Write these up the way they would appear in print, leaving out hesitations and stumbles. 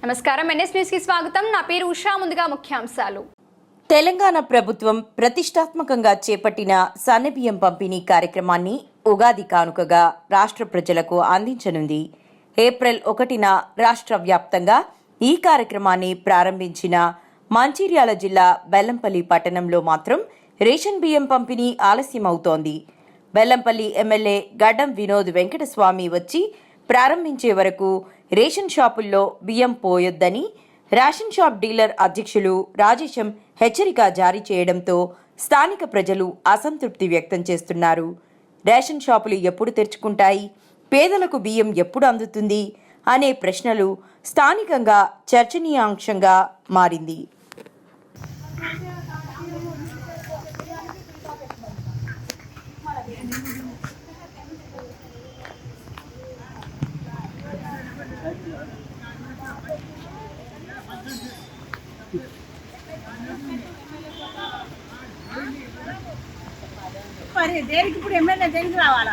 నమస్కారం, NS news కి స్వాగతం. నా పేరు ఉషా. ముందుగా ముఖ్యాంశాలు. తెలంగాణ ప్రభుత్వం ప్రతిష్టాత్మకంగా చేపట్టిన సన్నబియ్యం పంపిణీ కార్యక్రమాన్ని ఉగాది కానుకగా రాష్ట్ర ప్రజలకు అందించనుంది. ఏప్రిల్ 1న రాష్ట్ర వ్యాప్తంగా ఈ కార్యక్రమాన్ని ప్రారంభించిన మంచిర్యాల జిల్లా బెల్లంపల్లి పట్టణంలో మాత్రం రేషన్ బియ్యం పంపిణీ ఆలస్యమవుతోంది. బెల్లంపల్లి ఎమ్మెల్యే గడ్డం వినోద్ వెంకటస్వామి వచ్చి ప్రారంభించే వరకు రేషన్ షాపుల్లో బియ్యం పోయొద్దని రేషన్ షాప్ డీలర్ అధ్యక్షులు రాజేశం హెచ్చరిక జారీ చేయడంతో స్థానిక ప్రజలు అసంతృప్తి వ్యక్తం చేస్తున్నారు. రేషన్ షాపులు ఎప్పుడు తెరుచుకుంటాయి, పేదలకు బియ్యం ఎప్పుడు అందుతుంది అనే ప్రశ్నలు స్థానికంగా చర్చనీయాంశంగా మారింది. మరి దేనికి ఇప్పుడు ఎమ్మెల్యే దేనికి రావాలా?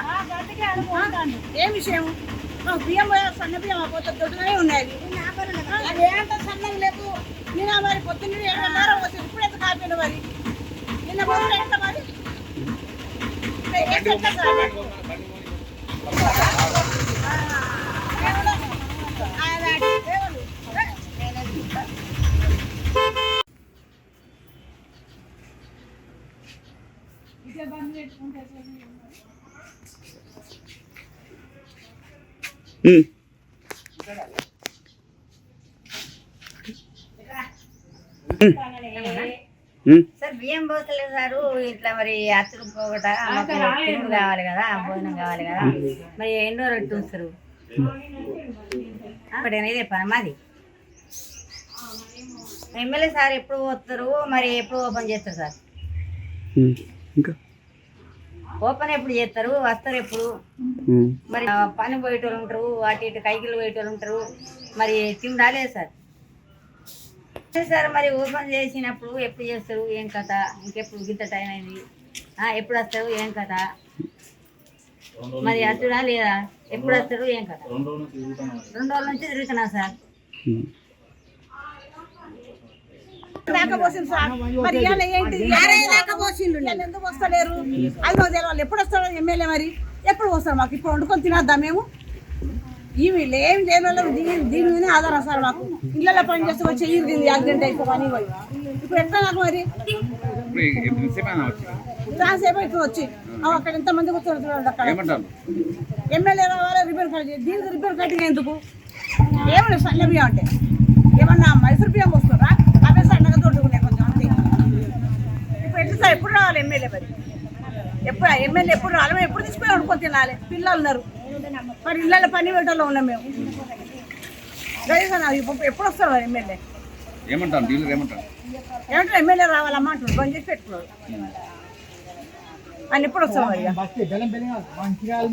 ఏ విషయం? బియ్యం సన్న బియ్యం పోతే దొడ్డుగానే ఉన్నాయి. అది ఏంటో సన్నం లేదు. నిన్న మరి పొద్దున్న 7:30 వచ్చింది. ఇప్పుడు ఎంత కాపీలు మరి నిన్న పొద్దున ఎంత మరి సార్ బియ్యం పోతలేదు సారు. ఇట్లా మరి అత్తులు పోగట తిరుగు కావాలి కదా, భోజనం కావాలి కదా, మరి ఎన్నో రొట్టు ఉంచుతారు. ఒకటి అనేది చెప్పాను మాది. ఎమ్మెల్యే సార్ ఎప్పుడు పోతారు, మరి ఎప్పుడు ఓపెన్ చేస్తారు సార్? ఓపెన్ ఎప్పుడు చేస్తారు, వస్తారు ఎప్పుడు? మరి పని పోయేటోళ్ళు ఉంటారు, అటు ఇటు కైకిలు పోయేటోళ్ళు ఉంటారు, మరి తిని రాలేదు సార్. సార్ మరి ఓపెన్ చేసినప్పుడు ఎప్పుడు చేస్తారు, ఏం కథ? ఇంకెప్పుడు గింత టైం అయింది, ఎప్పుడు వస్తారు, ఏం కథ? మరి అతుడా లేదా, ఎప్పుడు వస్తారు, ఏం కథ? 2 రోజుల నుంచి తిరుగుతున్నా సార్. లేకపోసింది సార్. మరి ఏంటి ఎందుకు వస్తలేరు? అది మాకు తెలియాలి. ఎప్పుడు వస్తారో ఎమ్మెల్యే మరి ఎప్పుడు వస్తారు? మాకు ఇప్పుడు వండుకొని తినద్దా మేము? ఇవి ఏం చేయలేదు. దీని మీదనే ఆధారం సార్. మాకు ఇళ్ళలో పని చేస్తే వచ్చి ఇది యాక్సిడెంట్ అయితే పని పోయి ఇప్పుడు ఎట్లా నాకు మరి ట్రాన్స్ఫర్ ఇప్పుడు వచ్చి అక్కడ ఎంతమంది కూర్చోండి. అక్కడ ఎమ్మెల్యే రావాలి, రిపేర్ కట్ చేయాలి. దీనికి రిపేర్ కట్టింగ్ ఎందుకు? ఏమన్నా సన్న బియ్యం అంటే ఏమన్నా మైసూర్ బియ్యం వస్తుందా? అవే సన్నగా తోడుకున్నాయి కొంచెం అంతే. ఇప్పుడు ఎట్లా సార్? ఎప్పుడు రావాలి ఎమ్మెల్యే? మరి ఎప్పుడు ఎమ్మెల్యే ఎప్పుడు రావాలి? మేము ఎప్పుడు తీసుకుని వండుకొని తినాలి? పిల్లలు ఉన్నారు, మరి ఇళ్ళలో పని పెట్టలో ఉన్నాం మేము. ఎప్పుడు వస్తారు మరి ఎమ్మెల్యే? ఏమంటారు? ఎమ్మెల్యే రావాలమ్మా అంటున్నారు. బంద్ చేసి పెట్టుకున్నారు. ఆయన ఎప్పుడు వస్తారు మరి?